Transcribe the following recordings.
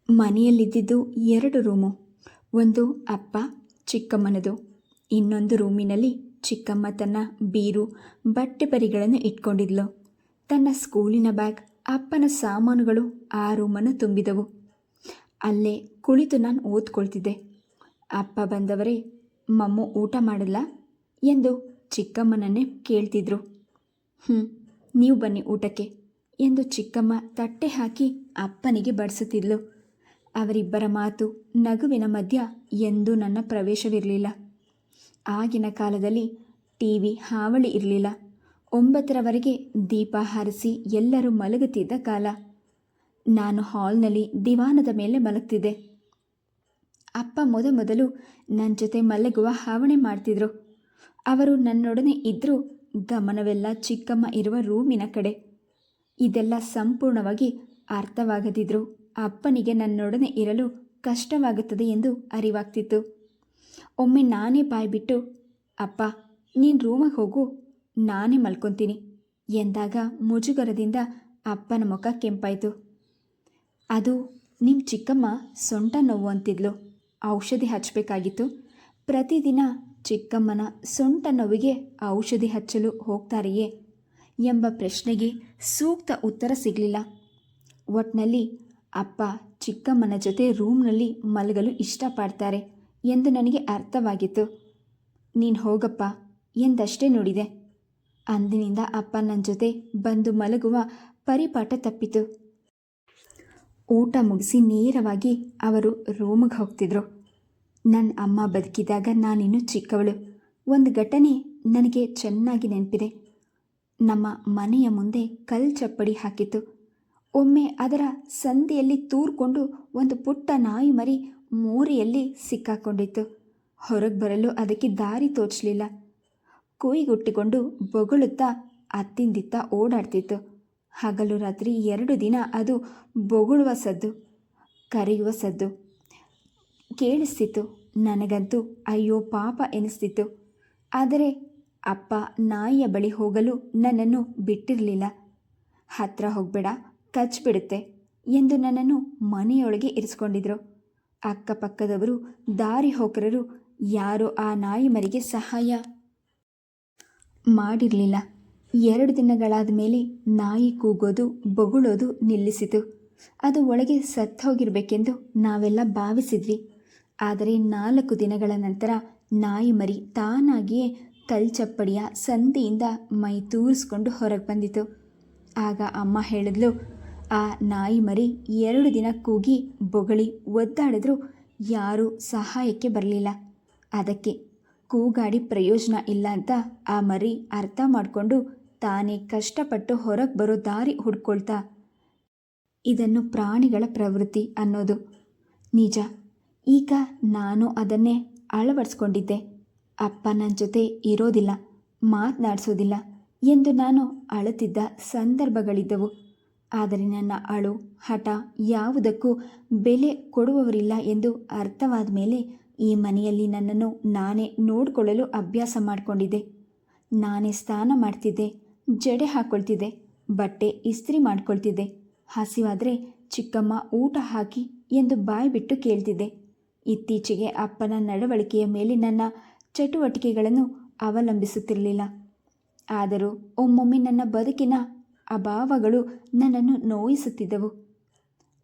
ಮನೆಯಲ್ಲಿದ್ದಿದ್ದು 2 room. ಒಂದು ಅಪ್ಪ ಚಿಕ್ಕಮ್ಮನದು. ಇನ್ನೊಂದು ರೂಮಿನಲ್ಲಿ ಚಿಕ್ಕಮ್ಮ ತನ್ನ ಬೀರು ಬಟ್ಟೆ ಪರಿಗಳನ್ನು ಇಟ್ಕೊಂಡಿದ್ಲು. ತನ್ನ ಸ್ಕೂಲಿನ ಬ್ಯಾಗ್, ಅಪ್ಪನ ಸಾಮಾನುಗಳು ಆ ರೂಮನ್ನು ತುಂಬಿದವು. ಅಲ್ಲೇ ಕುಳಿತು ನಾನು ಓದ್ಕೊಳ್ತಿದ್ದೆ. ಅಪ್ಪ ಬಂದವರೇ ಮಮ್ಮು ಊಟ ಮಾಡಲ್ಲ ಎಂದು ಚಿಕ್ಕಮ್ಮನನ್ನೇ ಕೇಳ್ತಿದ್ರು. ನೀವು ಬನ್ನಿ ಊಟಕ್ಕೆ ಎಂದು ಚಿಕ್ಕಮ್ಮ ತಟ್ಟೆ ಹಾಕಿ ಅಪ್ಪನಿಗೆ ಬಡಿಸುತ್ತಿದ್ಲು. ಅವರಿಬ್ಬರ ಮಾತು ನಗುವಿನ ಮಧ್ಯ ಎಂದೂ ನನ್ನ ಪ್ರವೇಶವಿರಲಿಲ್ಲ. ಆಗಿನ ಕಾಲದಲ್ಲಿ ಟಿವಿ ಹಾವಳಿ ಇರಲಿಲ್ಲ. 9ರವರೆಗೆ ದೀಪ ಹಾರಿಸಿ ಎಲ್ಲರೂ ಮಲಗುತ್ತಿದ್ದ ಕಾಲ. ನಾನು ಹಾಲ್ನಲ್ಲಿ ದಿವಾನದ ಮೇಲೆ ಮಲಗ್ತಿದ್ದೆ. ಅಪ್ಪ ಮೊದಲು ನನ್ನ ಜೊತೆ ಮಲಗುವ ಹಾವಣೆ ಮಾಡ್ತಿದ್ರು. ಅವರು ನನ್ನೊಡನೆ ಇದ್ದರೂ ಗಮನವೆಲ್ಲ ಚಿಕ್ಕಮ್ಮ ಇರುವ ರೂಮಿನ ಕಡೆ. ಇದೆಲ್ಲ ಸಂಪೂರ್ಣವಾಗಿ ಅರ್ಥವಾಗದಿದ್ದರೂ ಅಪ್ಪನಿಗೆ ನನ್ನೊಡನೆ ಇರಲು ಕಷ್ಟವಾಗುತ್ತದೆ ಎಂದು ಅರಿವಾಗ್ತಿತ್ತು. ಒಮ್ಮೆ ನಾನೇ ಬಾಯ್ಬಿಟ್ಟು, ಅಪ್ಪ ನೀನು ರೂಮಿಗೆ ಹೋಗು, ನಾನೇ ಮಲ್ಕೊತೀನಿ ಎಂದಾಗ ಮುಜುಗರದಿಂದ ಅಪ್ಪನ ಮುಖ ಕೆಂಪಾಯಿತು. ಅದು ನಿಮ್ಮ ಚಿಕ್ಕಮ್ಮ ಸೊಂಟ ನೋವು ಅಂತಿದ್ಲು, ಔಷಧಿ ಹಚ್ಚಬೇಕಾಗಿತ್ತು. ಪ್ರತಿದಿನ ಚಿಕ್ಕಮ್ಮನ ಸೊಂಟ ನೋವಿಗೆ ಔಷಧಿ ಹಚ್ಚಲು ಹೋಗ್ತಾರೆಯೇ ಎಂಬ ಪ್ರಶ್ನೆಗೆ ಸೂಕ್ತ ಉತ್ತರ ಸಿಗಲಿಲ್ಲ. ಒಟ್ನಲ್ಲಿ ಅಪ್ಪ ಚಿಕ್ಕಮ್ಮನ ಜೊತೆ ರೂಮ್ನಲ್ಲಿ ಮಲಗಲು ಇಷ್ಟಪಡ್ತಾರೆ ಎಂದು ನನಗೆ ಅರ್ಥವಾಗಿತ್ತು. ನೀನು ಹೋಗಪ್ಪ ಎಂದಷ್ಟೇ ನುಡಿದೆ. ಅಂದಿನಿಂದ ಅಪ್ಪ ನನ್ನ ಜೊತೆ ಬಂದು ಮಲಗುವ ಪರಿಪಾಠ ತಪ್ಪಿತು. ಊಟ ಮುಗಿಸಿ ನೇರವಾಗಿ ಅವರು ರೂಮಿಗೆ ಹೋಗ್ತಿದ್ರು. ನನ್ನ ಅಮ್ಮ ಬದುಕಿದಾಗ ನಾನಿನ್ನೂ ಚಿಕ್ಕವಳು. ಒಂದು ಘಟನೆ ನನಗೆ ಚೆನ್ನಾಗಿ ನೆನಪಿದೆ. ನಮ್ಮ ಮನೆಯ ಮುಂದೆ ಕಲ್ಲು ಚಪ್ಪಡಿ ಹಾಕಿತ್ತು. ಒಮ್ಮೆ ಅದರ ಸಂದಿಯಲ್ಲಿ ತೂರ್ಕೊಂಡು ಒಂದು ಪುಟ್ಟ ನಾಯಿ ಮರಿ ಮೋರಿಯಲ್ಲಿ ಸಿಕ್ಕಾಕೊಂಡಿತ್ತು. ಹೊರಗೆ ಬರಲು ಅದಕ್ಕೆ ದಾರಿ ತೋಚಲಿಲ್ಲ. ಕುಯ್ಗುಟ್ಟಿಕೊಂಡು ಬೊಗಳುತ್ತಾ ಅತ್ತಿಂದಿತ್ತ ಓಡಾಡ್ತಿತ್ತು. ಹಗಲು ರಾತ್ರಿ 2 ದಿನ ಅದು ಬೊಗಳುವ ಸದ್ದು, ಕರೆಯುವ ಸದ್ದು ಕೇಳಿಸ್ತಿತ್ತು. ನನಗಂತೂ ಅಯ್ಯೋ ಪಾಪ ಎನಿಸ್ತಿತ್ತು. ಆದರೆ ಅಪ್ಪ ನಾಯಿಯ ಬಳಿ ಹೋಗಲು ನನ್ನನ್ನು ಬಿಟ್ಟಿರಲಿಲ್ಲ. ಹತ್ರ ಹೋಗಬೇಡ, ಕಚ್ಚಿಬಿಡುತ್ತೆ ಎಂದು ನನ್ನನ್ನು ಮನೆಯೊಳಗೆ ಇರಿಸ್ಕೊಂಡಿದ್ರು. ಅಕ್ಕಪಕ್ಕದವರು, ದಾರಿ ಹೋಕರರು ಯಾರೂ ಆ ನಾಯಿ ಮರಿಗೆ ಸಹಾಯ ಮಾಡಿರಲಿಲ್ಲ. 2 ದಿನಗಳಾದ ಮೇಲೆ ನಾಯಿ ಕೂಗೋದು ಬೊಗಳೋದು ನಿಲ್ಲಿಸಿತು. ಅದು ಒಳಗೆ ಸತ್ತೋಗಿರಬೇಕೆಂದು ನಾವೆಲ್ಲ ಭಾವಿಸಿದ್ವಿ. ಆದರೆ 4 ದಿನಗಳ ನಂತರ ನಾಯಿ ಮರಿ ತಾನಾಗಿಯೇ ಕಲ್ಚಪ್ಪಡಿಯ ಸಂದಿಯಿಂದ ಮೈ ತೂರಿಸ್ಕೊಂಡು ಹೊರಗೆ ಬಂದಿತು. ಆಗ ಅಮ್ಮ ಹೇಳಿದ್ಲು, ಆ ನಾಯಿ ಮರಿ 2 ದಿನ ಕೂಗಿ ಬೊಗಳಿ ಒದ್ದಾಡಿದ್ರೂ ಯಾರೂ ಸಹಾಯಕ್ಕೆ ಬರಲಿಲ್ಲ. ಅದಕ್ಕೆ ಕೂಗಾಡಿ ಪ್ರಯೋಜನ ಇಲ್ಲ ಅಂತ ಆ ಮರಿ ಅರ್ಥ ಮಾಡಿಕೊಂಡು ತಾನೇ ಕಷ್ಟಪಟ್ಟು ಹೊರಗೆ ಬರೋ ದಾರಿ ಹುಡ್ಕೊಳ್ತಾ. ಇದನ್ನು ಪ್ರಾಣಿಗಳ ಪ್ರವೃತ್ತಿ ಅನ್ನೋದು ನಿಜ. ಈಗ ನಾನು ಅದನ್ನೇ ಅಳವಡಿಸ್ಕೊಂಡಿದ್ದೆ. ಅಪ್ಪ ನನ್ನ ಜೊತೆ ಇರೋದಿಲ್ಲ, ಮಾತನಾಡಿಸೋದಿಲ್ಲ ಎಂದು ನಾನು ಅಳುತ್ತಿದ್ದ ಸಂದರ್ಭಗಳಿದ್ದವು. ಆದರೆ ನನ್ನ ಅಳು ಹಠ ಯಾವುದಕ್ಕೂ ಬೆಲೆ ಕೊಡುವವರಿಲ್ಲ ಎಂದು ಅರ್ಥವಾದ ಮೇಲೆ ಈ ಮನೆಯಲ್ಲಿ ನನ್ನನ್ನು ನಾನೇ ನೋಡಿಕೊಳ್ಳಲು ಅಭ್ಯಾಸ ಮಾಡಿಕೊಂಡಿದ್ದೆ. ನಾನೇ ಸ್ನಾನ ಮಾಡ್ತಿದ್ದೆ, ಜಡೆ ಹಾಕ್ಕೊಳ್ತಿದ್ದೆ, ಬಟ್ಟೆ ಇಸ್ತ್ರಿ ಮಾಡ್ಕೊಳ್ತಿದ್ದೆ. ಹಸಿವಾದರೆ ಚಿಕ್ಕಮ್ಮ ಊಟ ಹಾಕಿ ಎಂದು ಬಾಯಿ ಬಿಟ್ಟು ಕೇಳ್ತಿದ್ದೆ. ಇತ್ತೀಚೆಗೆ ಅಪ್ಪನ ನಡವಳಿಕೆಯ ಮೇಲೆ ನನ್ನ ಚಟುವಟಿಕೆಗಳನ್ನು ಅವಲಂಬಿಸುತ್ತಿರಲಿಲ್ಲ. ಆದರೂ ಒಮ್ಮೊಮ್ಮೆ ನನ್ನ ಬದುಕಿನ ಅಭಾವಗಳು ನನ್ನನ್ನು ನೋಯಿಸುತ್ತಿದ್ದವು.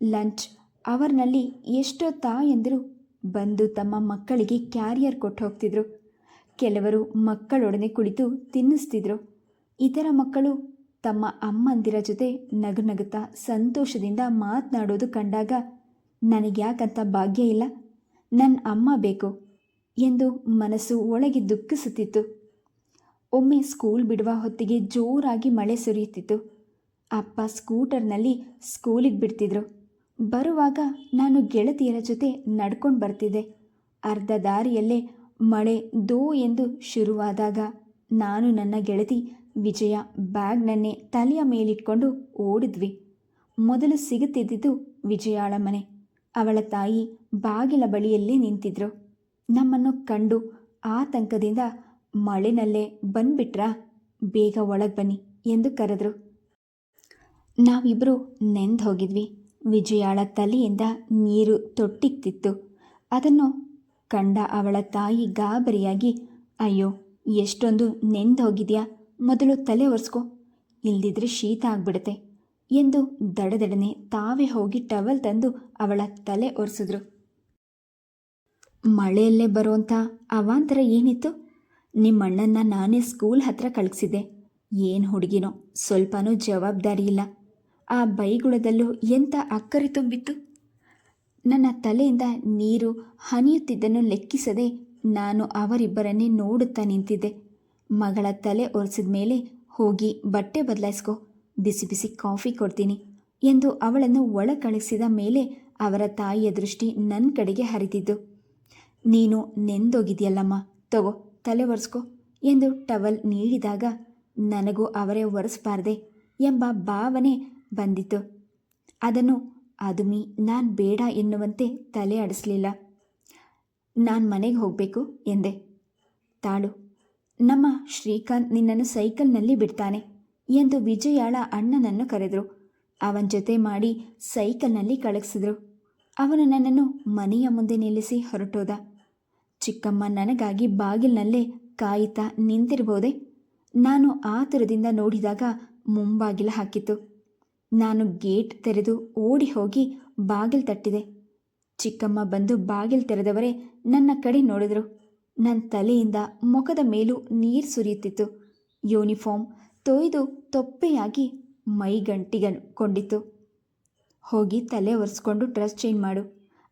ಲಂಚ್ ಅವರ್ನಲ್ಲಿ ಎಷ್ಟೋ ತಾಯಂದಿರು ಬಂದು ತಮ್ಮ ಮಕ್ಕಳಿಗೆ ಕ್ಯಾರಿಯರ್ ಕೊಟ್ಟು ಹೋಗ್ತಿದ್ರು. ಕೆಲವರು ಮಕ್ಕಳೊಡನೆ ಕುಳಿತು ತಿನ್ನಿಸ್ತಿದ್ರು. ಇತರ ಮಕ್ಕಳು ತಮ್ಮ ಅಮ್ಮಂದಿರ ಜೊತೆ ನಗುನಗುತ್ತಾ ಸಂತೋಷದಿಂದ ಮಾತನಾಡೋದು ಕಂಡಾಗ ನನಗ್ಯಾಕಂತ ಭಾಗ್ಯ ಇಲ್ಲ, ನನ್ನ ಅಮ್ಮ ಬೇಕು ಎಂದು ಮನಸ್ಸು ಒಳಗೆ ದುಃಖಿಸುತ್ತಿತ್ತು. ಒಮ್ಮೆ ಸ್ಕೂಲ್ ಬಿಡುವ ಹೊತ್ತಿಗೆ ಜೋರಾಗಿ ಮಳೆ ಸುರಿಯುತ್ತಿತ್ತು. ಅಪ್ಪ ಸ್ಕೂಟರ್ನಲ್ಲಿ ಸ್ಕೂಲಿಗೆ ಬಿಡ್ತಿದ್ರು. ಬರುವಾಗ ನಾನು ಗೆಳತಿಯರ ಜೊತೆ ನಡ್ಕೊಂಡು ಬರ್ತಿದ್ದೆ. ಅರ್ಧ ದಾರಿಯಲ್ಲೇ ಮಳೆ ದೋ ಎಂದು ಶುರುವಾದಾಗ ನಾನು ನನ್ನ ಗೆಳತಿ ವಿಜಯ ಬ್ಯಾಗ್ನನ್ನೇ ತಲೆಯ ಮೇಲಿಟ್ಕೊಂಡು ಓಡಿದ್ವಿ. ಮೊದಲು ಸಿಗುತ್ತಿದ್ದುದು ವಿಜಯಾಳ ಮನೆ. ಅವಳ ತಾಯಿ ಬಾಗಿಲ ಬಳಿಯಲ್ಲೇ ನಿಂತಿದ್ರು. ನಮ್ಮನ್ನು ಕಂಡು ಆತಂಕದಿಂದ ಮಳೆನಲ್ಲೇ ಬಂದ್ಬಿಟ್ರಾ, ಬೇಗ ಒಳಗೆ ಬನ್ನಿ ಎಂದು ಕರೆದ್ರು. ನಾವಿಬ್ಬರು ನೆಂದು ಹೋಗಿದ್ವಿ. ವಿಜಯಾಳ ತಲೆಯಿಂದ ನೀರು ತೊಟ್ಟಿಕ್ತಿತ್ತು. ಅದನ್ನು ಕಂಡ ಅವಳ ತಾಯಿ ಗಾಬರಿಯಾಗಿ, ಅಯ್ಯೋ ಎಷ್ಟೊಂದು ನೆಂದೋಗಿದೆಯಾ, ಮೊದಲು ತಲೆ ಒರೆಸ್ಕೊ, ಇಲ್ದಿದ್ರೆ ಶೀತ ಆಗ್ಬಿಡುತ್ತೆ ಎಂದು ದಡದಡನೆ ತಾವೇ ಹೋಗಿ ಟವಲ್ ತಂದು ಅವಳ ತಲೆ ಒರೆಸಿದ್ರು. ಮಳೆಯಲ್ಲೇ ಬರುವಂಥ ಅವಾಂತರ ಏನಿತ್ತು? ನಿಮ್ಮಣ್ಣನ್ನ ನಾನೇ ಸ್ಕೂಲ್ ಹತ್ರ ಕಳಿಸಿದ್ದೆ. ಏನು ಹುಡುಗಿನೋ, ಸ್ವಲ್ಪನೂ ಜವಾಬ್ದಾರಿ ಇಲ್ಲ. ಆ ಬೈಗುಳದಲ್ಲೂ ಎಂಥ ಅಕ್ಕರೆ ತುಂಬಿತ್ತು. ನನ್ನ ತಲೆಯಿಂದ ನೀರು ಹನಿಯುತ್ತಿದ್ದನ್ನು ಲೆಕ್ಕಿಸದೆ ನಾನು ಅವರಿಬ್ಬರನ್ನೇ ನೋಡುತ್ತಾ ನಿಂತಿದ್ದೆ. ಮಗಳ ತಲೆ ಒರೆಸಿದ ಮೇಲೆ ಹೋಗಿ ಬಟ್ಟೆ ಬದಲಾಯಿಸ್ಕೊ, ಬಿಸಿ ಬಿಸಿ ಕಾಫಿ ಕೊಡ್ತೀನಿ ಎಂದು ಅವಳನ್ನು ಒಳ ಕಳಿಸಿದ ಮೇಲೆ ಅವರ ತಾಯಿಯ ದೃಷ್ಟಿ ನನ್ನ ಕಡೆಗೆ ಹರಿದಿದ್ದು. ನೀನು ನೆಂದೋಗಿದೆಯಲ್ಲಮ್ಮ, ತಗೋ ತಲೆ ಒರೆಸ್ಕೊ ಎಂದು ಟವಲ್ ನೀಡಿದಾಗ ನನಗೂ ಅವರೇ ಒರೆಸಬಾರ್ದೆ ಎಂಬ ಭಾವನೆ ಬಂದಿತ್ತು. ಅದನ್ನು ಅದುಮಿ ನಾನು ಬೇಡ ಎನ್ನುವಂತೆ ತಲೆ ಆಡಿಸಲಿಲ್ಲ. ನಾನು ಮನೆಗೆ ಹೋಗಬೇಕು ಎಂದೆ. ತಾಳು, ನಮ್ಮ ಶ್ರೀಕಾಂತ್ ನಿನ್ನನ್ನು ಸೈಕಲ್ನಲ್ಲಿ ಬಿಡ್ತಾನೆ ಎಂದು ವಿಜಯಾಳ ಅಣ್ಣನನ್ನು ಕರೆದರು. ಅವನ ಜೊತೆ ಮಾಡಿ ಸೈಕಲ್ನಲ್ಲಿ ಕಳಗಿಸಿದ್ರು. ಅವನು ನನ್ನನ್ನು ಮನೆಯ ಮುಂದೆ ನಿಲ್ಲಿಸಿ ಹೊರಟೋದ. ಚಿಕ್ಕಮ್ಮ ನನಗಾಗಿ ಬಾಗಿಲಿನಲ್ಲೇ ಕಾಯುತ್ತಾ ನಿಂತಿರಬಹುದೇ? ನಾನು ಆತುರದಿಂದ ನೋಡಿದಾಗ ಮುಂಬಾಗಿಲ ಹಾಕಿತ್ತು. ನಾನು ಗೇಟ್ ತೆರೆದು ಓಡಿ ಹೋಗಿ ಬಾಗಿಲು ತಟ್ಟಿದೆ. ಚಿಕ್ಕಮ್ಮ ಬಂದು ಬಾಗಿಲು ತೆರೆದವರೇ ನನ್ನ ಕಡೆ ನೋಡಿದ್ರು. ನನ್ನ ತಲೆಯಿಂದ ಮುಖದ ಮೇಲೂ ನೀರು ಸುರಿಯುತ್ತಿತ್ತು. ಯೂನಿಫಾರ್ಮ್ ತೊಯ್ದು ತೊಪ್ಪೆಯಾಗಿ ಮೈಗಂಟಿಕೊಂಡಿತ್ತು. ಹೋಗಿ ತಲೆ ಒರೆಸ್ಕೊಂಡು ಡ್ರೆಸ್ ಚೇಂಜ್ ಮಾಡು.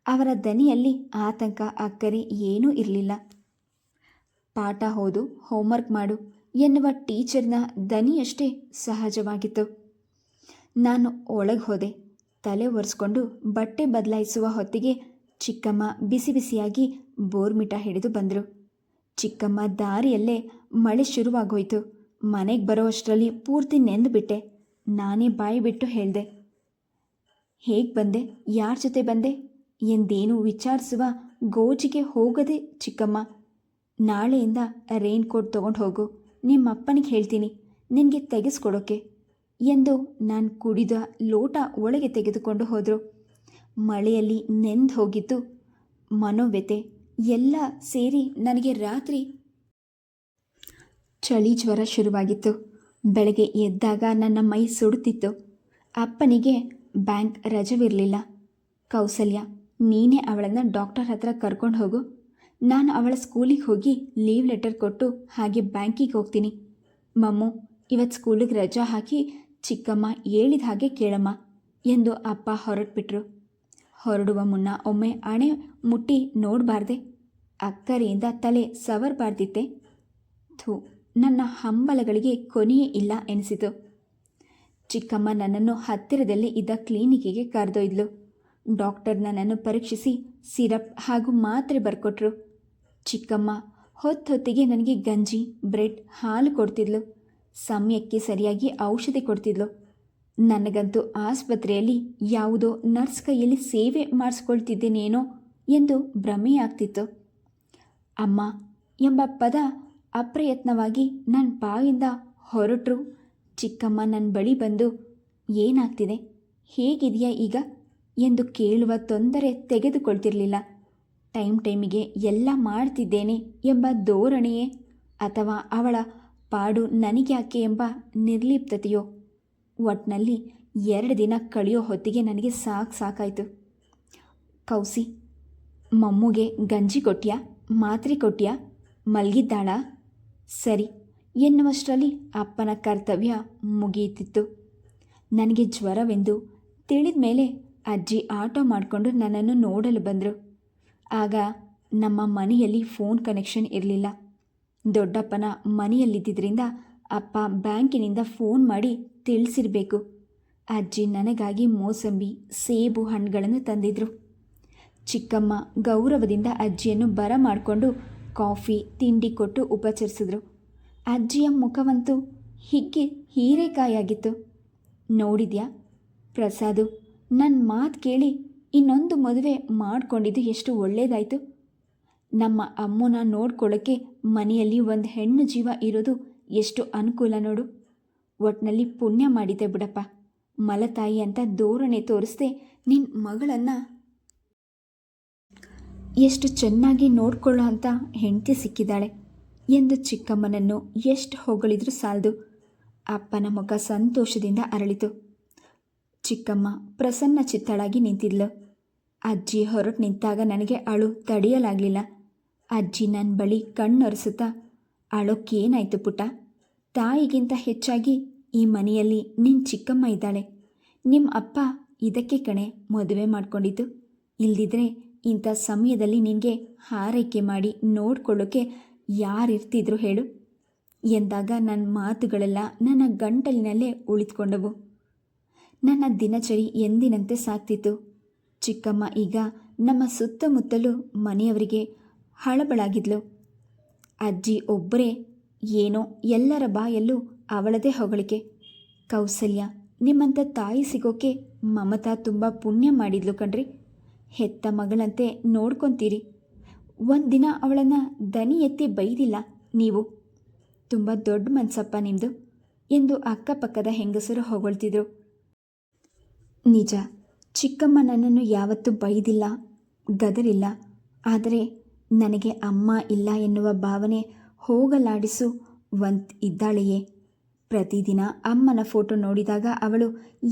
ಅವರ ದನಿಯಲ್ಲಿ ಆತಂಕ ಅಕ್ಕರೆ ಏನೂ ಇರಲಿಲ್ಲ. ಪಾಠ ಓದು, ಹೋಮ್ವರ್ಕ್ ಮಾಡು ಎನ್ನುವ ಟೀಚರ್ನ ದನಿಯಷ್ಟೇ ಸಹಜವಾಗಿತ್ತು. ನಾನು ಒಳಗೆ ಹೋದೆ. ತಲೆ ಒರೆಸ್ಕೊಂಡು ಬಟ್ಟೆ ಬದಲಾಯಿಸುವ ಹೊತ್ತಿಗೆ ಚಿಕ್ಕಮ್ಮ ಬಿಸಿ ಬಿಸಿಯಾಗಿ ಬೋರ್ಮಿಟ ಹಿಡಿದು ಬಂದರು. ಚಿಕ್ಕಮ್ಮ ದಾರಿಯಲ್ಲೇ ಮಳೆ ಶುರುವಾಗೋಯ್ತು. ಮನೆಗೆ ಬರೋ ಅಷ್ಟರಲ್ಲಿ ಪೂರ್ತಿ ನೆಂದುಬಿಟ್ಟೆ. ನಾನೇ ಬಾಯಿ ಬಿಟ್ಟು ಹೇಳಿದೆ. ಹೇಗೆ ಬಂದೆ, ಯಾರ ಜೊತೆ ಬಂದೆ ಎಂದೇನು ವಿಚಾರಿಸುವ ಗೋಜಿಗೆ ಹೋಗದೆ ಚಿಕ್ಕಮ್ಮ, ನಾಳೆಯಿಂದ ರೈನ್ ಕೋಟ್ ತೊಗೊಂಡು ಹೋಗು, ನಿಮ್ಮಪ್ಪನಿಗೆ ಹೇಳ್ತೀನಿ ನಿನಗೆ ತೆಗೆಸ್ಕೊಡೋಕ್ಕೆ ಎಂದು ನಾನು ಕುಡಿದ ಲೋಟ ಒಳಗೆ ತೆಗೆದುಕೊಂಡು ಹೋದರು. ಮಳೆಯಲ್ಲಿ ನೆಂದು ಹೋಗಿದ್ದು ಮನೋವ್ಯತೆ ಎಲ್ಲ ಸೇರಿ ನನಗೆ ರಾತ್ರಿ ಚಳಿ ಜ್ವರ ಶುರುವಾಗಿತ್ತು. ಬೆಳಗ್ಗೆ ಎದ್ದಾಗ ನನ್ನ ಮೈ ಸುಡುತ್ತಿತ್ತು. ಅಪ್ಪನಿಗೆ ಬ್ಯಾಂಕ್ ರಜವಿರಲಿಲ್ಲ. ಕೌಸಲ್ಯ, ನೀನೇ ಅವಳನ್ನು ಡಾಕ್ಟರ್ ಹತ್ರ ಕರ್ಕೊಂಡು ಹೋಗು, ನಾನು ಅವಳ ಸ್ಕೂಲಿಗೆ ಹೋಗಿ ಲೀವ್ ಲೆಟರ್ ಕೊಟ್ಟು ಹಾಗೆ ಬ್ಯಾಂಕಿಗೆ ಹೋಗ್ತೀನಿ. ಮಮ್ಮು, ಇವತ್ತು ಸ್ಕೂಲಿಗೆ ರಜಾ ಹಾಕಿ ಚಿಕ್ಕಮ್ಮ ಹೇಳಿದ ಹಾಗೆ ಕೇಳಮ್ಮ ಎಂದು ಅಪ್ಪ ಹೊರಟ್ಬಿಟ್ರು. ಹೊರಡುವ ಮುನ್ನ ಒಮ್ಮೆ ಹಣೆ ಮುಟ್ಟಿ ನೋಡಬಾರ್ದೆ? ಅಕ್ಕರೆಯಿಂದ ತಲೆ ಸವರಬಾರ್ದಿತ್ತೆ? ಥೂ, ನನ್ನ ಹಂಬಲಗಳಿಗೆ ಕೊನೆಯೇ ಇಲ್ಲ ಎನಿಸಿತು. ಚಿಕ್ಕಮ್ಮ ನನ್ನನ್ನು ಹತ್ತಿರದಲ್ಲೇ ಇದ್ದ ಕ್ಲಿನಿಕ್ಕಿಗೆ ಕರೆದೊಯ್ದಳು. ಡಾಕ್ಟರ್ ನನ್ನನ್ನು ಪರೀಕ್ಷಿಸಿ ಸಿರಪ್ ಹಾಗೂ ಮಾತ್ರೆ ಬರ್ಕೊಟ್ರು. ಚಿಕ್ಕಮ್ಮ ಹೊತ್ತಿಗೆ ನನಗೆ ಗಂಜಿ, ಬ್ರೆಡ್, ಹಾಲು ಕೊಡ್ತಿದ್ಲು. ಸಮಯಕ್ಕೆ ಸರಿಯಾಗಿ ಔಷಧಿ ಕೊಡ್ತಿದ್ಲು. ನನಗಂತೂ ಆಸ್ಪತ್ರೆಯಲ್ಲಿ ಯಾವುದೋ ನರ್ಸ್ ಕೈಯಲ್ಲಿ ಸೇವೆ ಮಾಡಿಸ್ಕೊಳ್ತಿದ್ದೇನೇನೋ ಎಂದು ಭ್ರಮೆಯಾಗ್ತಿತ್ತು. ಅಮ್ಮ ಎಂಬ ಪದ ಅಪ್ರಯತ್ನವಾಗಿ ನನ್ನ ಬಾಯಿಂದ ಹೊರಟರು. ಚಿಕ್ಕಮ್ಮ ನನ್ನ ಬಳಿ ಬಂದು, ಏನಾಗ್ತಿದೆ, ಹೇಗಿದೆಯಾ ಈಗ ಎಂದು ಕೇಳುವ ತೊಂದರೆ ತೆಗೆದುಕೊಳ್ತಿರಲಿಲ್ಲ. ಟೈಮಿಗೆ ಎಲ್ಲ ಮಾಡ್ತಿದ್ದೇನೆ ಎಂಬ ಧೋರಣೆಯೇ ಅಥವಾ ಅವಳ ಪಾಡು ನನಗ್ಯಾಕೆ ಎಂಬ ನಿರ್ಲಿಪ್ತತೆಯೋ, ಒಟ್ಟಿನಲ್ಲಿ 2 ದಿನ ಕಳೆಯೋ ಹೊತ್ತಿಗೆ ನನಗೆ ಸಾಕಾಯಿತು. ಕೌಸಿ, ಮಮ್ಮಗೆ ಗಂಜಿ ಕೊಟ್ಯಾ, ಮಾತ್ರೆ ಕೊಟ್ಯಾ, ಮಲಗಿದ್ದಾಳಾ, ಸರಿ ಎನ್ನುವಷ್ಟರಲ್ಲಿ ಅಪ್ಪನ ಕರ್ತವ್ಯ ಮುಗಿಯುತ್ತಿತ್ತು. ನನಗೆ ಜ್ವರವೆಂದು ತಿಳಿದ ಮೇಲೆ ಅಜ್ಜಿ ಆಟೋ ಮಾಡಿಕೊಂಡು ನನ್ನನ್ನು ನೋಡಲು ಬಂದರು. ಆಗ ನಮ್ಮ ಮನೆಯಲ್ಲಿ ಫೋನ್ ಕನೆಕ್ಷನ್ ಇರಲಿಲ್ಲ. ದೊಡ್ಡಪ್ಪನ ಮನೆಯಲ್ಲಿದ್ದರಿಂದ ಅಪ್ಪ ಬ್ಯಾಂಕಿನಿಂದ ಫೋನ್ ಮಾಡಿ ತಿಳಿಸಿರಬೇಕು. ಅಜ್ಜಿ ನನಗಾಗಿ ಮೋಸಂಬಿ, ಸೇಬು ಹಣ್ಣುಗಳನ್ನು ತಂದಿದ್ರು. ಚಿಕ್ಕಮ್ಮ ಗೌರವದಿಂದ ಅಜ್ಜಿಯನ್ನು ಬರಮಾಡಿಕೊಂಡು ಕಾಫಿ, ತಿಂಡಿ ಕೊಟ್ಟು ಉಪಚರಿಸಿದ್ರು. ಅಜ್ಜಿಯ ಮುಖವಂತೂ ಹಿಗ್ಗಿ ಹೀರೆಕಾಯಾಗಿತ್ತು. ನೋಡಿದ್ಯಾ ಪ್ರಸಾದು, ನನ್ನ ಮಾತು ಕೇಳಿ ಇನ್ನೊಂದು ಮದುವೆ ಮಾಡಿಕೊಂಡಿದ್ದು ಎಷ್ಟು ಒಳ್ಳೆಯದಾಯಿತು. ನಮ್ಮ ಅಮ್ಮನ ನೋಡ್ಕೊಳ್ಳೋಕ್ಕೆ ಮನೆಯಲ್ಲಿ ಒಂದು ಹೆಣ್ಣು ಜೀವ ಇರೋದು ಎಷ್ಟು ಅನುಕೂಲ ನೋಡು. ಒಟ್ಟಿನಲ್ಲಿ ಪುಣ್ಯ ಮಾಡಿದೆ ಬಿಡಪ್ಪ. ಮಲತಾಯಿ ಅಂತ ಧೋರಣೆ ತೋರಿಸ್ದೆ ನಿನ್ನ ಮಗಳನ್ನು ಎಷ್ಟು ಚೆನ್ನಾಗಿ ನೋಡ್ಕೊಳ್ಳೋ ಅಂತ ಹೆಂಡತಿ ಸಿಕ್ಕಿದ್ದಾಳೆ ಎಂದು ಚಿಕ್ಕಮ್ಮನನ್ನು ಎಷ್ಟು ಹೊಗಳಿದ್ರೂ ಸಾಲದು. ಅಪ್ಪನ ಮುಖ ಸಂತೋಷದಿಂದ ಅರಳಿತು. ಚಿಕ್ಕಮ್ಮ ಪ್ರಸನ್ನ ಚಿತ್ತಳಾಗಿ ನಿಂತಿದ್ಲು. ಅಜ್ಜಿ ಹೊರಟು ನಿಂತಾಗ ನನಗೆ ಅಳು ತಡೆಯಲಾಗಲಿಲ್ಲ. ಅಜ್ಜಿ ನನ್ನ ಬಳಿ ಕಣ್ಣೊರೆಸುತ್ತಾ, ಅಳೋಕ್ಕೇನಾಯ್ತು ಪುಟ್ಟ? ತಾಯಿಗಿಂತ ಹೆಚ್ಚಾಗಿ ಈ ಮನೆಯಲ್ಲಿ ನಿನ್ನ ಚಿಕ್ಕಮ್ಮ ಇದ್ದಾಳೆ. ನಿಮ್ಮ ಅಪ್ಪ ಇದಕ್ಕೆ ಕಣೆ ಮದುವೆ ಮಾಡ್ಕೊಂಡಿದ್ದು. ಇಲ್ದಿದ್ರೆ ಇಂಥ ಸಮಯದಲ್ಲಿ ನಿನಗೆ ಹಾರೈಕೆ ಮಾಡಿ ನೋಡ್ಕೊಳ್ಳೋಕ್ಕೆ ಯಾರಿರ್ತಿದ್ರು ಹೇಳು ಎಂದಾಗ ನನ್ನ ಮಾತುಗಳೆಲ್ಲ ನನ್ನ ಗಂಟಲಿನಲ್ಲೇ ಉಳಿದುಕೊಂಡವು. ನನ್ನ ದಿನಚರಿ ಎಂದಿನಂತೆ ಸಾಗ್ತಿತ್ತು. ಚಿಕ್ಕಮ್ಮ ಈಗ ನಮ್ಮ ಸುತ್ತಮುತ್ತಲೂ ಮನೆಯವರಿಗೆ ಹಳಬಳಾಗಿದ್ಲು. ಅಜ್ಜಿ ಒಬ್ಬರೇ ಏನೋ ಎಲ್ಲರ ಬಾಯಲ್ಲೂ ಅವಳದೇ ಹೊಗಳಿಕೆ. ಕೌಸಲ್ಯ ನಿಮ್ಮಂಥ ತಾಯಿ ಸಿಗೋಕ್ಕೆ ಮಮತಾ ತುಂಬ ಪುಣ್ಯ ಮಾಡಿದ್ಲು ಕಣ್ರಿ. ಹೆತ್ತ ಮಗಳಂತೆ ನೋಡ್ಕೊತೀರಿ. ಒಂದಿನ ಅವಳನ್ನು ದನಿ ಎತ್ತಿ ಬೈದಿಲ್ಲ ನೀವು. ತುಂಬ ದೊಡ್ಡ ಮನಸ್ಸಪ್ಪ ನಿಮ್ಮದು ಎಂದು ಅಕ್ಕಪಕ್ಕದ ಹೆಂಗಸರು ಹೊಗಳ್ತಿದ್ರು. ನಿಜ, ಚಿಕ್ಕಮ್ಮ ನನ್ನನ್ನು ಯಾವತ್ತೂ ಬೈದಿಲ್ಲ, ಗದರಿಲ್ಲ. ಆದರೆ ನನಗೆ ಅಮ್ಮ ಇಲ್ಲ ಎನ್ನುವ ಭಾವನೆ ಹೋಗಲಾಡಿಸು ಇದ್ದಾಳೆಯೇ. ಪ್ರತಿದಿನ ಅಮ್ಮನ ಫೋಟೋ ನೋಡಿದಾಗ ಅವಳು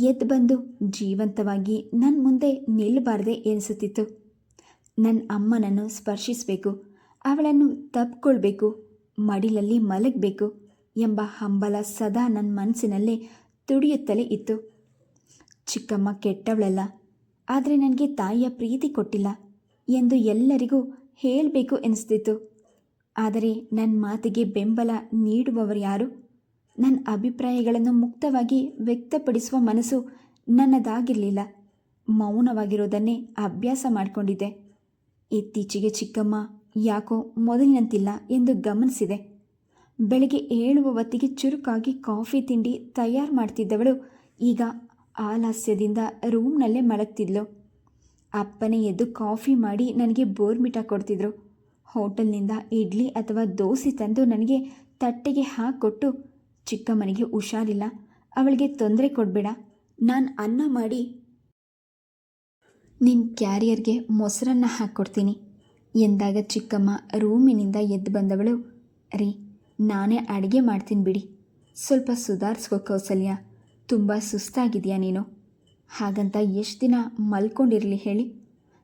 ಎದ್ದು ಬಂದು ಜೀವಂತವಾಗಿ ನನ್ನ ಮುಂದೆ ನಿಲ್ಲಬಾರದೆ ಎನಿಸುತ್ತಿತ್ತು. ನನ್ನ ಅಮ್ಮನನ್ನು ಸ್ಪರ್ಶಿಸಬೇಕು, ಅವಳನ್ನು ತಪ್ಪಿಕೊಳ್ಬೇಕು, ಮಡಿಲಲ್ಲಿ ಮಲಗಬೇಕು ಎಂಬ ಹಂಬಲ ಸದಾ ನನ್ನ ಮನಸ್ಸಿನಲ್ಲೇ ತುಡಿಯುತ್ತಲೇ ಇತ್ತು. ಚಿಕ್ಕಮ್ಮ ಕೆಟ್ಟವಳಲ್ಲ, ಆದರೆ ನನಗೆ ತಾಯಿಯ ಪ್ರೀತಿ ಕೊಟ್ಟಿಲ್ಲ ಎಂದು ಎಲ್ಲರಿಗೂ ಹೇಳಬೇಕು ಎನಿಸ್ತಿತ್ತು. ಆದರೆ ನನ್ನ ಮಾತಿಗೆ ಬೆಂಬಲ ನೀಡುವವರು ಯಾರು? ನನ್ನ ಅಭಿಪ್ರಾಯಗಳನ್ನು ಮುಕ್ತವಾಗಿ ವ್ಯಕ್ತಪಡಿಸುವ ಮನಸ್ಸು ನನ್ನದಾಗಿರಲಿಲ್ಲ. ಮೌನವಾಗಿರೋದನ್ನೇ ಅಭ್ಯಾಸ ಮಾಡಿಕೊಂಡಿದ್ದೆ. ಇತ್ತೀಚೆಗೆ ಚಿಕ್ಕಮ್ಮ ಯಾಕೋ ಮೊದಲಿನಂತಿಲ್ಲ ಎಂದು ಗಮನಿಸಿದೆ. ಬೆಳಗ್ಗೆ ಏಳುವ ಹೊತ್ತಿಗೆ ಚುರುಕಾಗಿ ಕಾಫಿ ತಿಂಡಿ ತಯಾರು ಮಾಡ್ತಿದ್ದವಳು ಈಗ ಆಲಸ್ಯದಿಂದ ರೂಮ್ನಲ್ಲೇ ಮಲಗ್ತಿದ್ಲು. ಅಪ್ಪನೇ ಎದ್ದು ಕಾಫಿ ಮಾಡಿ ನನಗೆ ಬೋರ್ಮಿಟಾ ಕೊಡ್ತಿದ್ರು. ಹೋಟೆಲ್ನಿಂದ ಇಡ್ಲಿ ಅಥವಾ ದೋಸೆ ತಂದು ನನಗೆ ತಟ್ಟೆಗೆ ಹಾಕಿಕೊಟ್ಟು, ಚಿಕ್ಕಮ್ಮನಿಗೆ ಹುಷಾರಿಲ್ಲ, ಅವಳಿಗೆ ತೊಂದರೆ ಕೊಡಬೇಡ, ನಾನು ಅನ್ನ ಮಾಡಿ ನಿನ್ನ ಕ್ಯಾರಿಯರ್ಗೆ ಮೊಸರನ್ನ ಹಾಕ್ಕೊಡ್ತೀನಿ ಎಂದಾಗ ಚಿಕ್ಕಮ್ಮ ರೂಮಿನಿಂದ ಎದ್ದು ಬಂದವಳು, ರೀ ನಾನೇ ಅಡುಗೆ ಮಾಡ್ತೀನಿ ಬಿಡಿ, ಸ್ವಲ್ಪ ಸುಧಾರಿಸ್ಕೋ ಕೌಸಲ್ಯ, ತುಂಬ ಸುಸ್ತಾಗಿದೆಯಾ ನೀನು? ಹಾಗಂತ ಎಷ್ಟು ದಿನ ಮಲ್ಕೊಂಡಿರಲಿ ಹೇಳಿ?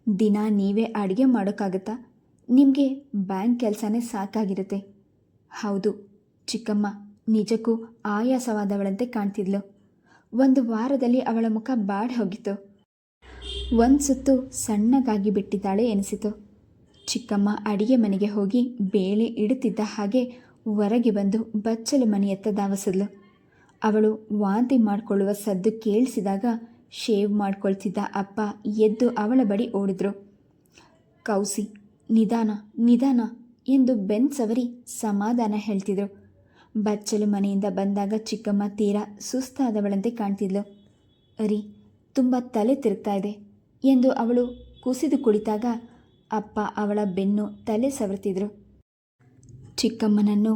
ದಿನ ನೀವೇ ಅಡುಗೆ ಮಾಡೋಕ್ಕಾಗತ್ತಾ? ನಿಮಗೆ ಬ್ಯಾಂಕ್ ಕೆಲಸನೇ ಸಾಕಾಗಿರುತ್ತೆ. ಹೌದು, ಚಿಕ್ಕಮ್ಮ ನಿಜಕ್ಕೂ ಆಯಾಸವಾದವಳಂತೆ ಕಾಣ್ತಿದ್ಲು. ಒಂದು ವಾರದಲ್ಲಿ ಅವಳ ಮುಖ ಬಾಡಿ ಹೋಗಿತ್ತು. ಒಂದು ಸುತ್ತು ಸಣ್ಣಗಾಗಿ ಬಿಟ್ಟಿದ್ದಾಳೆ ಎನಿಸಿತು. ಚಿಕ್ಕಮ್ಮ ಅಡಿಗೆ ಮನೆಗೆ ಹೋಗಿ ಬೇಳೆ ಇಡುತ್ತಿದ್ದ ಹಾಗೆ ಹೊರಗೆ ಬಂದು ಬಚ್ಚಲು ಮನೆಯತ್ತ ಧಾವಿಸಿದ್ಲು. ಅವಳು ವಾಂತಿ ಮಾಡಿಕೊಳ್ಳುವ ಸದ್ದು ಕೇಳಿಸಿದಾಗ ಶೇವ್ ಮಾಡ್ಕೊಳ್ತಿದ್ದ ಅಪ್ಪ ಎದ್ದು ಅವಳ ಬಳಿ ಓಡಿದ್ರು. ಕೌಸಿ, ನಿಧಾನ ನಿಧಾನ ಎಂದು ಬೆನ್ಸವರಿ ಸಮಾಧಾನ ಹೇಳ್ತಿದ್ರು. ಬಚ್ಚಲು ಮನೆಯಿಂದ ಬಂದಾಗ ಚಿಕ್ಕಮ್ಮ ತೀರಾ ಸುಸ್ತಾದವಳಂತೆ ಕಾಣ್ತಿದ್ಲು. ಅರಿ, ತುಂಬ ತಲೆ ತಿರುಗ್ತಾ ಇದೆ ಎಂದು ಅವಳು ಕುಸಿದು ಕುಳಿತಾಗ ಅಪ್ಪ ಅವಳ ಬೆನ್ನು ತಲೆ ಸವರ್ತಿದ್ರು. ಚಿಕ್ಕಮ್ಮನನ್ನು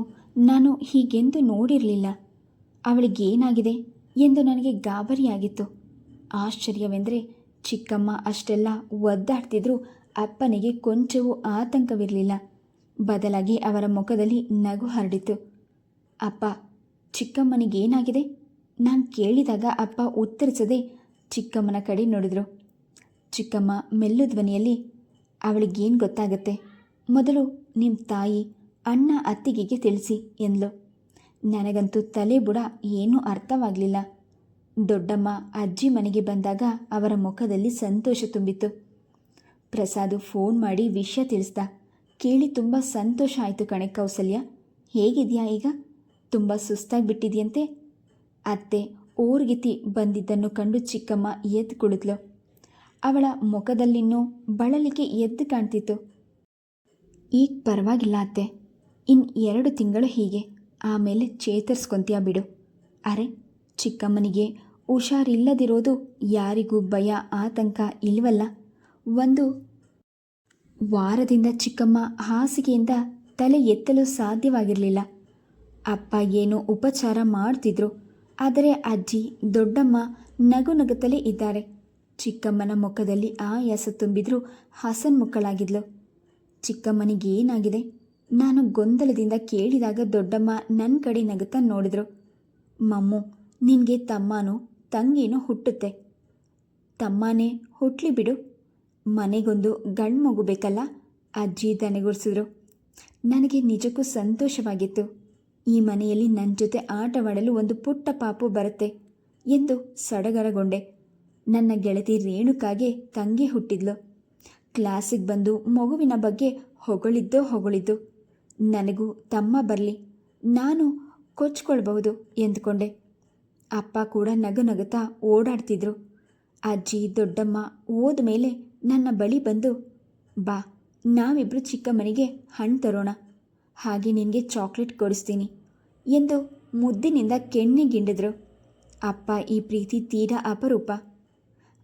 ನಾನು ಹೀಗೆಂದು ನೋಡಿರಲಿಲ್ಲ. ಅವಳಿಗೇನಾಗಿದೆ ಎಂದು ನನಗೆ ಗಾಬರಿಯಾಗಿತ್ತು. ಆಶ್ಚರ್ಯವೆಂದರೆ ಚಿಕ್ಕಮ್ಮ ಅಷ್ಟೆಲ್ಲ ಒದ್ದಾಡ್ತಿದ್ರೂ ಅಪ್ಪನಿಗೆ ಕೊಂಚವೂ ಆತಂಕವಿರಲಿಲ್ಲ. ಬದಲಾಗಿ ಅವರ ಮುಖದಲ್ಲಿ ನಗು ಹರಡಿತು. ಅಪ್ಪ, ಚಿಕ್ಕಮ್ಮನಿಗೇನಾಗಿದೆ? ನಾನು ಕೇಳಿದಾಗ ಅಪ್ಪ ಉತ್ತರಿಸದೆ ಚಿಕ್ಕಮ್ಮನ ಕಡೆ ನೋಡಿದ್ರು. ಚಿಕ್ಕಮ್ಮ ಮೆಲ್ಲು ಧ್ವನಿಯಲ್ಲಿ, ಅವಳಿಗೇನು ಗೊತ್ತಾಗತ್ತೆ, ಮೊದಲು ನಿಮ್ಮ ತಾಯಿ ಅಣ್ಣ ಅತ್ತಿಗೆಗೆ ತಿಳಿಸಿ ಎಂದ್ಲು. ನನಗಂತೂ ತಲೆ ಬುಡ ಏನೂ ಅರ್ಥವಾಗಲಿಲ್ಲ. ದೊಡ್ಡಮ್ಮ ಅಜ್ಜಿ ಮನೆಗೆ ಬಂದಾಗ ಅವರ ಮುಖದಲ್ಲಿ ಸಂತೋಷ ತುಂಬಿತ್ತು. ಪ್ರಸಾದು ಫೋನ್ ಮಾಡಿ ವಿಷಯ ತಿಳಿಸ್ದ. ಕೇಳಿ ತುಂಬ ಸಂತೋಷ ಆಯಿತು ಕಣೆ ಕೌಸಲ್ಯ, ಹೇಗಿದೆಯಾ ಈಗ? ತುಂಬ ಸುಸ್ತಾಗಿಬಿಟ್ಟಿದೆಯಂತೆ. ಅತ್ತೆ ಓರ್ಗಿತಿ ಬಂದಿದ್ದನ್ನು ಕಂಡು ಚಿಕ್ಕಮ್ಮ ಎದ್ದು ಕುಳಿತಳು. ಅವಳ ಮುಖದಲ್ಲಿನ್ನೂ ಬಳಲಿಕೆ ಎದ್ದು ಕಾಣ್ತಿತ್ತು. ಈಗ ಪರವಾಗಿಲ್ಲ ಅತ್ತೆ, ಇನ್ನು 2 ತಿಂಗಳು ಹೀಗೆ, ಆಮೇಲೆ ಚೇತರಿಸ್ಕೊಂತೀಯ ಬಿಡು. ಅರೆ, ಚಿಕ್ಕಮ್ಮನಿಗೆ ಹುಷಾರಿಲ್ಲದಿರೋದು ಯಾರಿಗೂ ಭಯ ಆತಂಕ ಇಲ್ವಲ್ಲ? ಒಂದು ವಾರದಿಂದ ಚಿಕ್ಕಮ್ಮ ಹಾಸಿಗೆಯಿಂದ ತಲೆ ಎತ್ತಲು ಸಾಧ್ಯವಾಗಿರಲಿಲ್ಲ. ಅಪ್ಪ ಏನೋ ಉಪಚಾರ ಮಾಡ್ತಿದ್ರು, ಆದರೆ ಅಜ್ಜಿ ದೊಡ್ಡಮ್ಮ ನಗು ನಗುತ್ತಲೇ ಇದ್ದಾರೆ. ಚಿಕ್ಕಮ್ಮನ ಮುಖದಲ್ಲಿ ಆಯಾಸ ತುಂಬಿದ್ರೂ ಹಸನ್ಮುಖಳಾಗಿದ್ಲು. ಚಿಕ್ಕಮ್ಮನಿಗೇನಾಗಿದೆ? ನಾನು ಗೊಂದಲದಿಂದ ಕೇಳಿದಾಗ ದೊಡ್ಡಮ್ಮ ನನ್ನ ಕಡೆ ನಗುತ್ತಾ ನೋಡಿದ್ರು. ಮಮ್ಮು, ನಿನಗೆ ತಮ್ಮನೋ ತಂಗಿನೋ ಹುಟ್ಟುತ್ತೆ. ತಮ್ಮನೇ ಹುಟ್ಲಿ ಬಿಡು, ಮನೆಗೊಂದು ಗಂಡು ಮಗು ಬೇಕಲ್ಲ, ಅಜ್ಜಿ ದನೆಗೂಡಿಸಿದ್ರು. ನನಗೆ ನಿಜಕ್ಕೂ ಸಂತೋಷವಾಗಿತ್ತು. ಈ ಮನೆಯಲ್ಲಿ ನನ್ನ ಜೊತೆ ಆಟವಾಡಲು ಒಂದು ಪುಟ್ಟ ಪಾಪು ಬರುತ್ತೆ ಎಂದು ಸಡಗರಗೊಂಡೆ. ನನ್ನ ಗೆಳತಿ ರೇಣುಕಾಗೆ ತಂಗಿ ಹುಟ್ಟಿದ್ಲು. ಕ್ಲಾಸಿಗೆ ಬಂದು ಮಗುವಿನ ಬಗ್ಗೆ ಹೊಗಳಿದ್ದು. ನನಗೂ ತಮ್ಮ ಬರಲಿ, ನಾನು ಕೊಚ್ಕೊಳ್ಬಹುದು ಎಂದುಕೊಂಡೆ. ಅಪ್ಪ ಕೂಡ ನಗುತ್ತಾ ಓಡಾಡ್ತಿದ್ರು. ಅಜ್ಜಿ ದೊಡ್ಡಮ್ಮ ಹೋದ ಮೇಲೆ ನನ್ನ ಬಳಿ ಬಂದು, ಬಾ ನಾವಿಬ್ಬರು ಚಿಕ್ಕಮ್ಮನಿಗೆ ಹಣ್ಣು ತರೋಣ, ಹಾಗೆ ನಿನಗೆ ಚಾಕ್ಲೇಟ್ ಕೊಡಿಸ್ತೀನಿ ಎಂದು ಮುದ್ದಿನಿಂದ ಕೆನ್ನೆಗಿಂಡಿದ್ರು. ಅಪ್ಪ ಈ ಪ್ರೀತಿ ತೀರಾ ಅಪರೂಪ.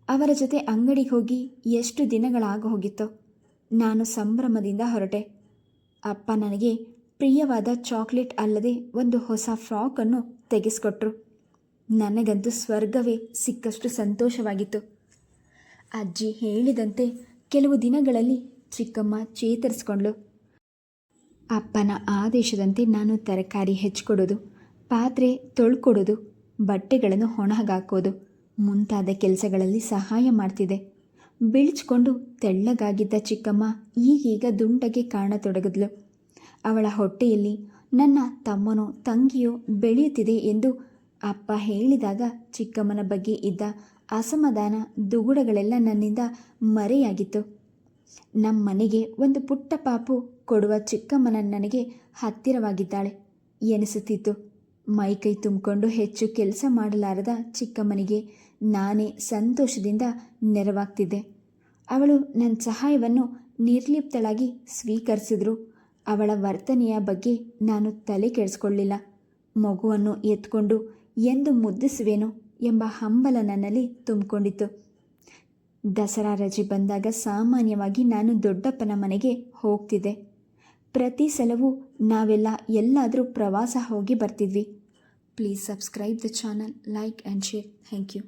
ಅವರ ಜೊತೆ ಅಂಗಡಿಗೆ ಹೋಗಿ ಎಷ್ಟು ದಿನಗಳಾಗ ಹೋಗಿತ್ತೋ. ನಾನು ಸಂಭ್ರಮದಿಂದ ಹೊರಟೆ. ಅಪ್ಪ ನನಗೆ ಪ್ರಿಯವಾದ ಚಾಕ್ಲೇಟ್ ಅಲ್ಲದೆ ಒಂದು ಹೊಸ ಫ್ರಾಕನ್ನು ತೆಗೆಸಿಕೊಟ್ರು. ನನಗಂತೂ ಸ್ವರ್ಗವೇ ಸಿಕ್ಕಷ್ಟು ಸಂತೋಷವಾಗಿತ್ತು. ಅಜ್ಜಿ ಹೇಳಿದಂತೆ ಕೆಲವು ದಿನಗಳಲ್ಲಿ ಚಿಕ್ಕಮ್ಮ ಚೇತರಿಸ್ಕೊಂಡ್ಳು. ಅಪ್ಪನ ಆದೇಶದಂತೆ ನಾನು ತರಕಾರಿ ಹೆಚ್ಚಿಕೊಡೋದು, ಪಾತ್ರೆ ತೊಳ್ಕೊಡೋದು, ಬಟ್ಟೆಗಳನ್ನು ಒಣಗಾಕೋದು ಮುಂತಾದ ಕೆಲಸಗಳಲ್ಲಿ ಸಹಾಯ ಮಾಡ್ತಿದ್ದೆ. ಬಿಳಿಚ್ಕೊಂಡು ತೆಳ್ಳಗಾಗಿದ್ದ ಚಿಕ್ಕಮ್ಮ ಈಗೀಗ ದುಂಡಗೆ ಕಾಣತೊಡಗಿದ್ಲು. ಅವಳ ಹೊಟ್ಟೆಯಲ್ಲಿ ನನ್ನ ತಮ್ಮನೋ ತಂಗಿಯೋ ಬೆಳೆಯುತ್ತಿದೆ ಎಂದು ಅಪ್ಪ ಹೇಳಿದಾಗ ಚಿಕ್ಕಮ್ಮನ ಬಗ್ಗೆ ಇದ್ದ ಅಸಮಾಧಾನ ದುಗುಡಗಳೆಲ್ಲ ನನ್ನಿಂದ ಮರೆಯಾಗಿತ್ತು. ನಮ್ಮ ಮನೆಗೆ ಒಂದು ಪುಟ್ಟ ಪಾಪು ಕೊಡುವ ಚಿಕ್ಕಮ್ಮನ ನನಗೆ ಹತ್ತಿರವಾಗಿದ್ದಾಳೆ ಎನಿಸುತ್ತಿತ್ತು. ಮೈಕೈ ತುಂಬಿಕೊಂಡು ಹೆಚ್ಚು ಕೆಲಸ ಮಾಡಲಾರದ ಚಿಕ್ಕಮ್ಮನಿಗೆ ನಾನೇ ಸಂತೋಷದಿಂದ ನೆರವಾಗ್ತಿದ್ದೆ. ಅವಳು ನನ್ನ ಸಹಾಯವನ್ನು ನಿರ್ಲಿಪ್ತಳಾಗಿ ಸ್ವೀಕರಿಸಿದ್ರು. ಅವಳ ವರ್ತನೆಯ ಬಗ್ಗೆ ನಾನು ತಲೆ ಕೆಡಿಸ್ಕೊಳ್ಳಿಲ್ಲ. ಮಗುವನ್ನು ಎತ್ಕೊಂಡು ಎಂದು ಮುದ್ದಿಸುವೆನೋ ಎಂಬ ಹಂಬಲ ನನ್ನಲ್ಲಿ ತುಂಬಿಕೊಂಡಿತ್ತು. ದಸರಾ ರಜೆ ಬಂದಾಗ ಸಾಮಾನ್ಯವಾಗಿ ನಾನು ದೊಡ್ಡಪ್ಪನ ಮನೆಗೆ ಹೋಗ್ತಿದ್ದೆ. ಪ್ರತಿ ಸಲವೂ ನಾವೆಲ್ಲ ಎಲ್ಲಾದರೂ ಪ್ರವಾಸ ಹೋಗಿ ಬರ್ತಿದ್ವಿ. Please subscribe the channel, like and share. Thank you.